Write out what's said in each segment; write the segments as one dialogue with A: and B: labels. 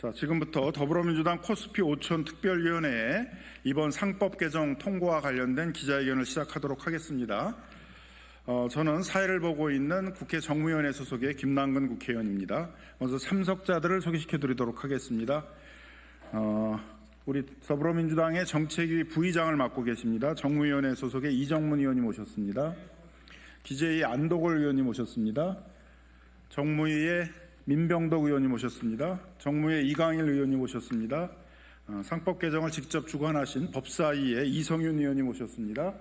A: 자, 지금부터 더불어민주당 코스피 5천 특별위원회의 이번 상법 개정 통과와 관련된 기자회견을 시작하도록 하겠습니다. 저는 사회를 보고 있는 국회 정무위원회 소속의 김남근 국회의원입니다. 먼저 참석자들을 소개시켜드리도록 하겠습니다. 우리 더불어민주당의 정책위 부의장을 맡고 계십니다. 정무위원회 소속의 이정문 의원님 오셨습니다. 기재위 안도골 의원님 오셨습니다. 정무위의 민병덕 의원님 오셨습니다. 정무위의 이강일 의원님 오셨습니다. 상법 개정을 직접 주관하신 법사위의 이성윤 의원님 오셨습니다.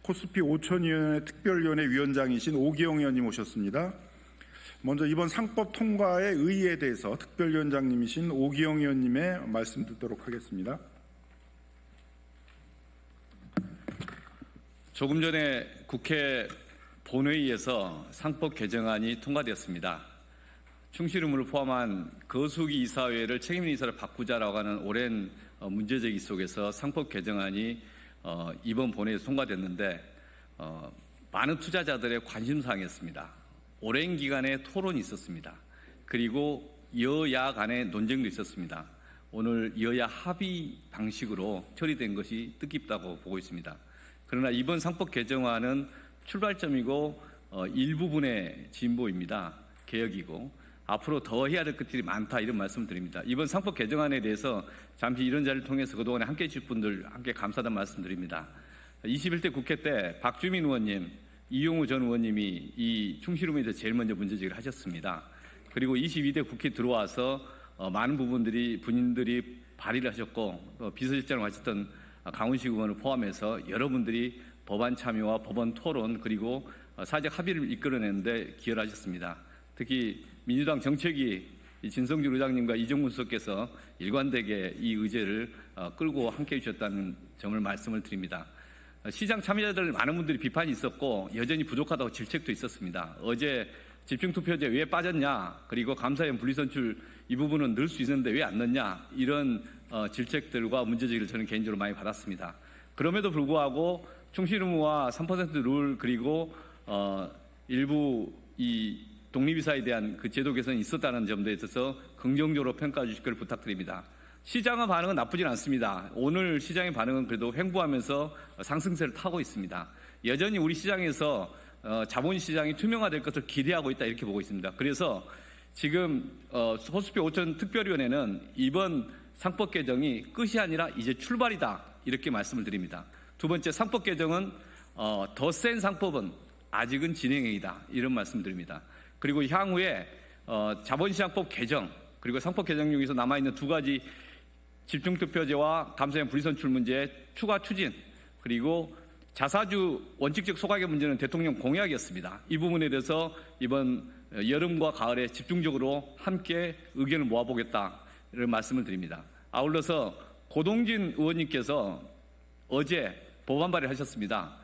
A: 코스피 5천위원회 특별위원회 위원장이신 오기영 의원님 오셨습니다. 먼저 이번 상법 통과의 의의에 대해서 특별위원장님이신 오기영 의원님의 말씀 듣도록 하겠습니다.
B: 조금 전에 국회 본회의에서 상법 개정안이 통과되었습니다. 충실의무를 포함한 거수기 이사회를 책임있는 이사를 바꾸자라고 하는 오랜 문제제기 속에서 상법 개정안이 이번 본회의에서 통과됐는데 많은 투자자들의 관심사항이었습니다. 오랜 기간의 토론이 있었습니다. 그리고 여야 간의 논쟁도 있었습니다. 오늘 여야 합의 방식으로 처리된 것이 뜻깊다고 보고 있습니다. 그러나 이번 상법 개정안은 출발점이고 일부분의 진보입니다. 개혁이고 앞으로 더 해야 될 것들이 많다, 이런 말씀을 드립니다. 이번 상법 개정안에 대해서 잠시 이런 자리를 통해서 그동안에 함께해 주실 분들 함께 감사하다는 말씀드립니다. 21대 국회 때 박주민 의원님, 이용우 전 의원님이 이 충실의무에 대해서 제일 먼저 문제제기를 하셨습니다. 그리고 22대 국회에 들어와서 많은 분들이 발의를 하셨고 비서실장을 하셨던 강훈식 의원을 포함해서 여러분들이 법안 참여와 법원 토론 그리고 사회적 합의를 이끌어내는데 기여를 하셨습니다. 특히 민주당 정책위 진성준 의장님과 이정문 수석께서 일관되게 이 의제를 끌고 함께해 주셨다는 점을 말씀을 드립니다. 시장 참여자들 많은 분들이 비판이 있었고 여전히 부족하다고 질책도 있었습니다. 어제 집중투표제 왜 빠졌냐, 그리고 감사위원 분리선출 이 부분은 넣을 수 있는데 왜 안 넣냐, 이런 질책들과 문제제기를 저는 개인적으로 많이 받았습니다. 그럼에도 불구하고 충실의무와 3% 룰 그리고 일부 이 독립이사에 대한 그 제도 개선이 있었다는 점에 있어서 긍정적으로 평가해 주실 걸 부탁드립니다. 시장의 반응은 나쁘진 않습니다. 오늘 시장의 반응은 그래도 횡보하면서 상승세를 타고 있습니다. 여전히 우리 시장에서 자본시장이 투명화될 것을 기대하고 있다, 이렇게 보고 있습니다. 그래서 지금 코스피 5천 특별위원회는 이번 상법 개정이 끝이 아니라 이제 출발이다, 이렇게 말씀을 드립니다. 두 번째, 상법 개정은 더 센 상법은 아직은 진행형이다, 이런 말씀 드립니다. 그리고 향후에 자본시장법 개정 그리고 상법 개정 중에서 남아있는 두 가지 집중투표제와 감사위원 분리선출 문제 추가 추진, 그리고 자사주 원칙적 소각의 문제는 대통령 공약이었습니다. 이 부분에 대해서 이번 여름과 가을에 집중적으로 함께 의견을 모아보겠다, 이런 말씀을 드립니다. 아울러서 고동진 의원님께서 어제 법안 발의하셨습니다.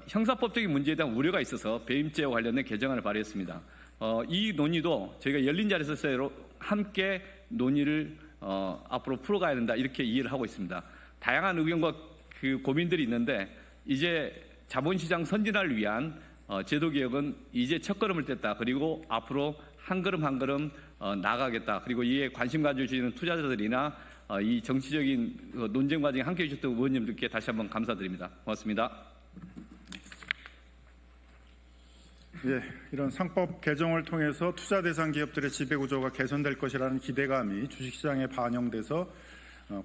B: 형사법적인 문제에 대한 우려가 있어서 배임죄와 관련된 개정안을 발의했습니다. 이 논의도 저희가 열린 자리에서 함께 논의를 앞으로 풀어가야 된다, 이렇게 이해를 하고 있습니다. 다양한 의견과 그 고민들이 있는데 이제 자본시장 선진화를 위한 제도개혁은 이제 첫걸음을 뗐다. 그리고 앞으로 한 걸음 한 걸음 나아가겠다. 그리고 이에 관심 가져주시는 투자자들이나 이 정치적인 논쟁 과정에 함께해 주셨던 의원님들께 다시 한번 감사드립니다. 고맙습니다.
A: 예, 이런 상법 개정을 통해서 투자 대상 기업들의 지배구조가 개선될 것이라는 기대감이 주식시장에 반영돼서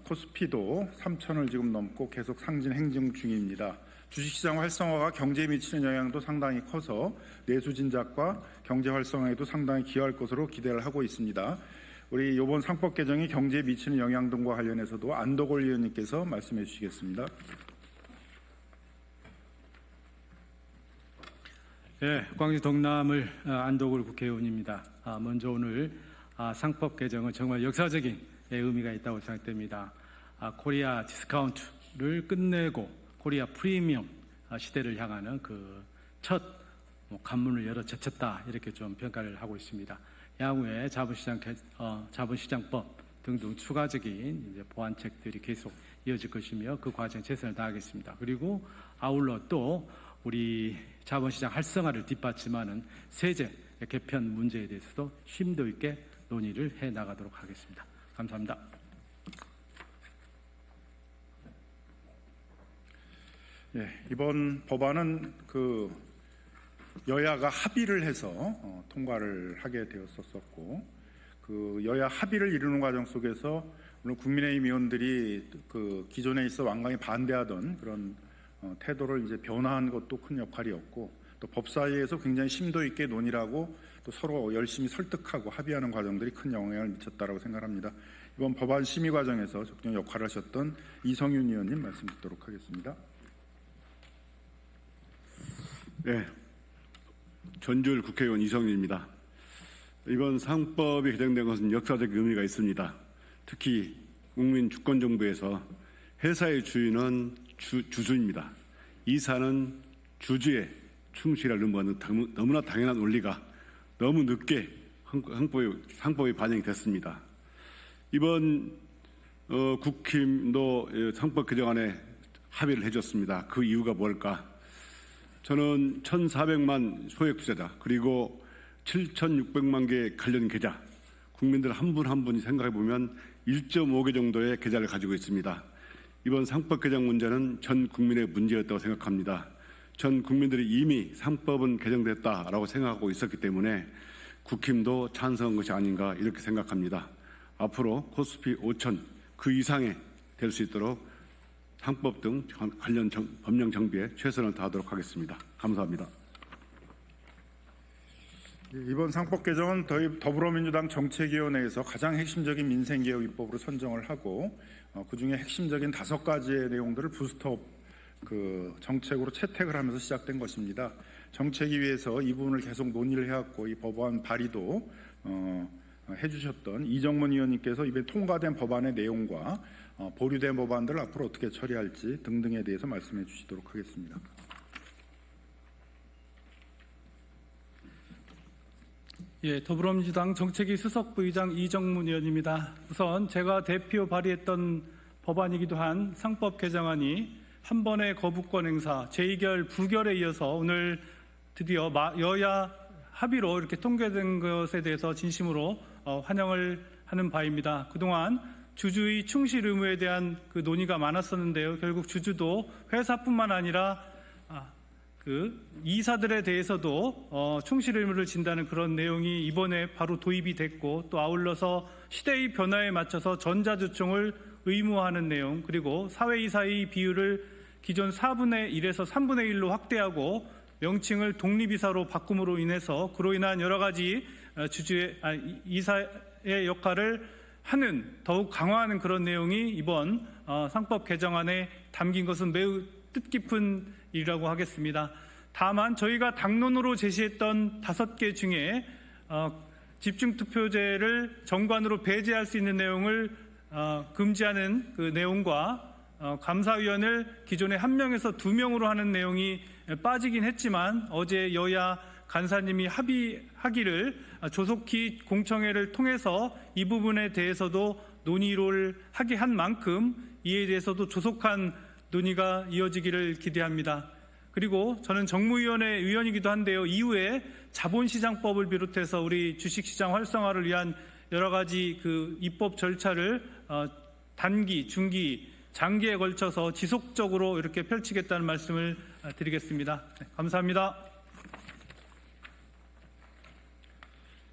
A: 코스피도 3천을 지금 넘고 계속 상진 행진 중입니다. 주식시장 활성화가 경제에 미치는 영향도 상당히 커서 내수 진작과 경제 활성화에도 상당히 기여할 것으로 기대를 하고 있습니다. 우리 이번 상법 개정이 경제에 미치는 영향 등과 관련해서도 안도골 의원님께서 말씀해 주시겠습니다.
C: 네, 광주 동남을 안도골 국회의원입니다. 먼저 오늘 상법 개정은 정말 역사적인 의미가 있다고 생각됩니다. 코리아 디스카운트를 끝내고 코리아 프리미엄 시대를 향하는 그 첫 관문을 열어 제쳤다, 이렇게 좀 평가를 하고 있습니다. 향후에 자본시장법 등등 추가적인 이제 보완책들이 계속 이어질 것이며 그 과정에 최선을 다하겠습니다. 그리고 아울러 또 우리 자본시장 활성화를 뒷받침하는 세제 개편 문제에 대해서도 심도 있게 논의를 해 나가도록 하겠습니다. 감사합니다.
A: 예, 이번 법안은 여야가 합의를 해서 통과를 하게 되었었고, 여야 합의를 이루는 과정 속에서 물론 국민의힘 의원들이 기존에 있어 완강히 반대하던 그런 태도를 이제 변화한 것도 큰 역할이었고, 또 법사위에서 굉장히 심도 있게 논의하고 또 서로 열심히 설득하고 합의하는 과정들이 큰 영향을 미쳤다라고 생각합니다. 이번 법안 심의 과정에서 적정 역할을 하셨던 이성윤 의원님 말씀 듣도록 하겠습니다.
D: 네, 전주일 국회의원 이성윤입니다. 이번 상법이 개정된 것은 역사적 의미가 있습니다. 특히 국민 주권정부에서 회사의 주인은 주주입니다. 이사는 주주의 충실할 의무가 너무나 당연한 원리가 너무 늦게 상법에 반영이 됐습니다. 이번 국힘도 상법 개정안에 합의를 해줬습니다. 그 이유가 뭘까? 저는 1,400만 소액 투자자 그리고 7,600만 개의 관련 계좌, 국민들 한 분 한 분이 생각해 보면 1.5개 정도의 계좌를 가지고 있습니다. 이번 상법 개정 문제는 전 국민의 문제였다고 생각합니다. 전 국민들이 이미 상법은 개정됐다라고 생각하고 있었기 때문에 국힘도 찬성한 것이 아닌가 이렇게 생각합니다. 앞으로 코스피 5천 그 이상에 될 수 있도록 상법 등 관련 법령 정비에 최선을 다하도록 하겠습니다. 감사합니다.
A: 이번 상법 개정은 더불어민주당 정책위원회에서 가장 핵심적인 민생개혁 입법으로 선정을 하고 그중에 핵심적인 5가지의 내용들을 부스트업 정책으로 채택을 하면서 시작된 것입니다. 정책위에서 이 부분을 계속 논의를 해왔고 이 법안 발의도 해주셨던 이정문 의원님께서 이번에 통과된 법안의 내용과 보류된 법안들을 앞으로 어떻게 처리할지 등등에 대해서 말씀해 주시도록 하겠습니다.
C: 예, 더불어민주당 정책위 수석부의장 이정문 의원입니다. 우선 제가 대표 발의했던 법안이기도 한 상법 개정안이 한 번의 거부권 행사, 제2결 부결에 이어서 오늘 드디어 여야 합의로 이렇게 통과된 것에 대해서 진심으로 환영을 하는 바입니다. 그동안 주주의 충실 의무에 대한 논의가 많았었는데요. 결국 주주도 회사뿐만 아니라 이사들에 대해서도 충실 의무를 진다는 그런 내용이 이번에 바로 도입이 됐고, 또 아울러서 시대의 변화에 맞춰서 전자주총을 의무화하는 내용, 그리고 사회이사의 비율을 기존 4분의 1에서 3분의 1로 확대하고 명칭을 독립이사로 바꿈으로 인해서 그로 인한 여러 가지 이사의 역할을 더욱 강화하는 그런 내용이 이번 상법 개정안에 담긴 것은 매우 뜻깊은 일이라고 하겠습니다. 다만 저희가 당론으로 제시했던 5개 중에 집중투표제를 정관으로 배제할 수 있는 내용을 금지하는 그 내용과 감사위원을 기존에 1명에서 2명으로 하는 내용이 빠지긴 했지만 어제 여야 간사님이 합의하기를 조속히 공청회를 통해서 이 부분에 대해서도 논의를 하게 한 만큼 이에 대해서도 조속한 논의가 이어지기를 기대합니다. 그리고 저는 정무위원회 위원이기도 한데요. 이후에 자본시장법을 비롯해서 우리 주식시장 활성화를 위한 여러 가지 입법 절차를 단기, 중기, 장기에 걸쳐서 지속적으로 이렇게 펼치겠다는 말씀을 드리겠습니다. 네, 감사합니다.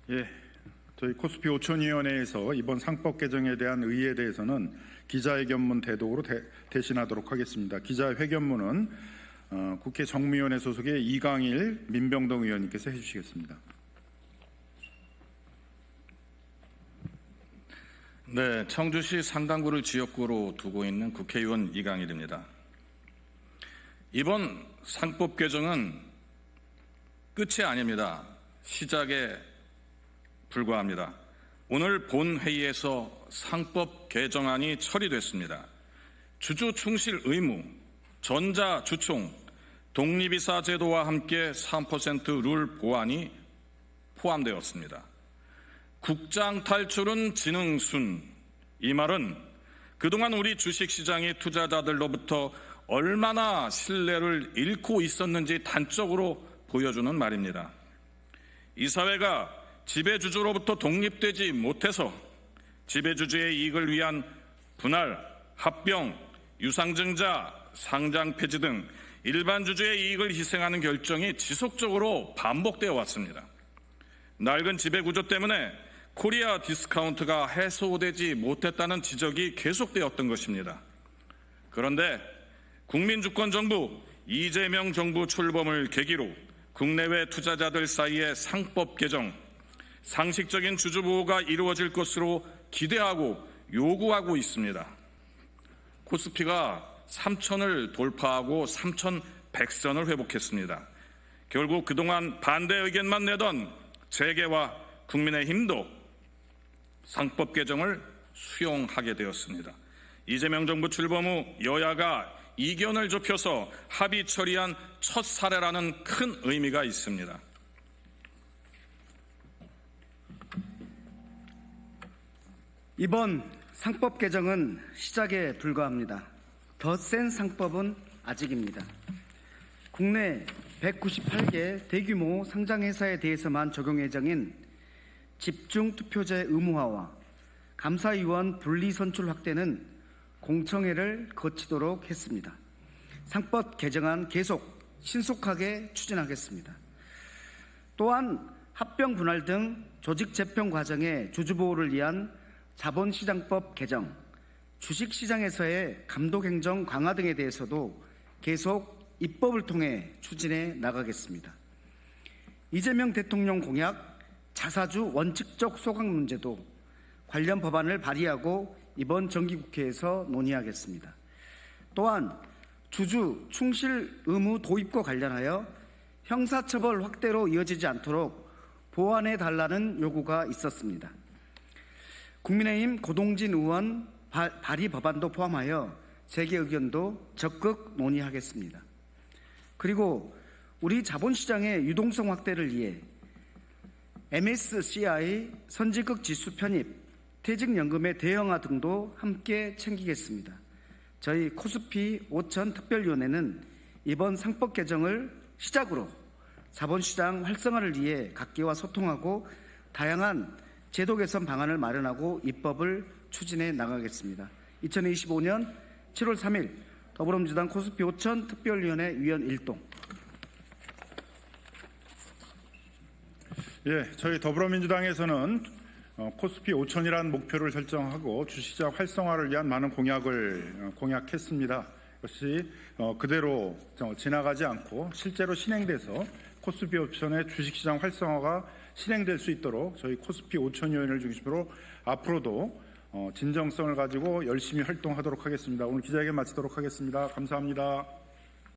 A: 예, 저희 코스피 오천위원회에서 이번 상법 개정에 대한 의의에 대해서는 기자회견문 대독으로 대신하도록 하겠습니다. 기자회견문은 국회 정무위원회 소속의 이강일 민병동 의원님께서 해주시겠습니다.
E: 네, 청주시 상당구를 지역구로 두고 있는 국회의원 이강일입니다. 이번 상법 개정은 끝이 아닙니다. 시작에 불과합니다. 오늘 본회의에서 상법 개정안이 처리됐습니다. 주주 충실 의무, 전자주총, 독립이사 제도와 함께 3% 룰 보완이 포함되었습니다. 국장 탈출은 지능순. 이 말은 그동안 우리 주식시장이 투자자들로부터 얼마나 신뢰를 잃고 있었는지 단적으로 보여주는 말입니다. 이 사회가 지배주주로부터 독립되지 못해서 지배주주의 이익을 위한 분할, 합병, 유상증자, 상장 폐지 등 일반 주주의 이익을 희생하는 결정이 지속적으로 반복되어 왔습니다. 낡은 지배구조 때문에 코리아 디스카운트가 해소되지 못했다는 지적이 계속되었던 것입니다. 그런데 국민주권정부 이재명 정부 출범을 계기로 국내외 투자자들 사이의 상법 개정, 상식적인 주주 보호가 이루어질 것으로 기대하고 요구하고 있습니다. 코스피가 3천을 돌파하고 3,100선을 회복했습니다. 결국 그동안 반대 의견만 내던 재계와 국민의힘도 상법 개정을 수용하게 되었습니다. 이재명 정부 출범 후 여야가 이견을 좁혀서 합의 처리한 첫 사례라는 큰 의미가 있습니다.
F: 이번 상법 개정은 시작에 불과합니다. 더 센 상법은 아직입니다. 국내 198개 대규모 상장회사에 대해서만 적용 예정인 집중투표제 의무화와 감사위원 분리선출 확대는 공청회를 거치도록 했습니다. 상법 개정안 계속 신속하게 추진하겠습니다. 또한 합병 분할 등 조직 재편 과정의 주주보호를 위한 자본시장법 개정, 주식시장에서의 감독행정 강화 등에 대해서도 계속 입법을 통해 추진해 나가겠습니다. 이재명 대통령 공약 자사주 원칙적 소각 문제도 관련 법안을 발의하고 이번 정기국회에서 논의하겠습니다. 또한 주주 충실 의무 도입과 관련하여 형사처벌 확대로 이어지지 않도록 보완해 달라는 요구가 있었습니다. 국민의힘 고동진 의원 발의 법안도 포함하여 재개 의견도 적극 논의하겠습니다. 그리고 우리 자본시장의 유동성 확대를 위해 MSCI 선진국 지수 편입, 퇴직연금의 대형화 등도 함께 챙기겠습니다. 저희 코스피 5천 특별위원회는 이번 상법 개정을 시작으로 자본시장 활성화를 위해 각계와 소통하고 다양한 제도 개선 방안을 마련하고 입법을 추진해 나가겠습니다. 2025년 7월 3일 더불어민주당 코스피 5천 특별위원회 위원 1동.
A: 저희 더불어민주당에서는 코스피 5천이라는 목표를 설정하고 주시장 활성화를 위한 많은 공약을 공약했습니다. 이것이 그대로 지나가지 않고 실제로 실행돼서 코스피 5천의 주식시장 활성화가 실행될 수 있도록 저희 코스피 5천 위원회를 중심으로 앞으로도 진정성을 가지고 열심히 활동하도록 하겠습니다. 오늘 기자회견 마치도록 하겠습니다. 감사합니다.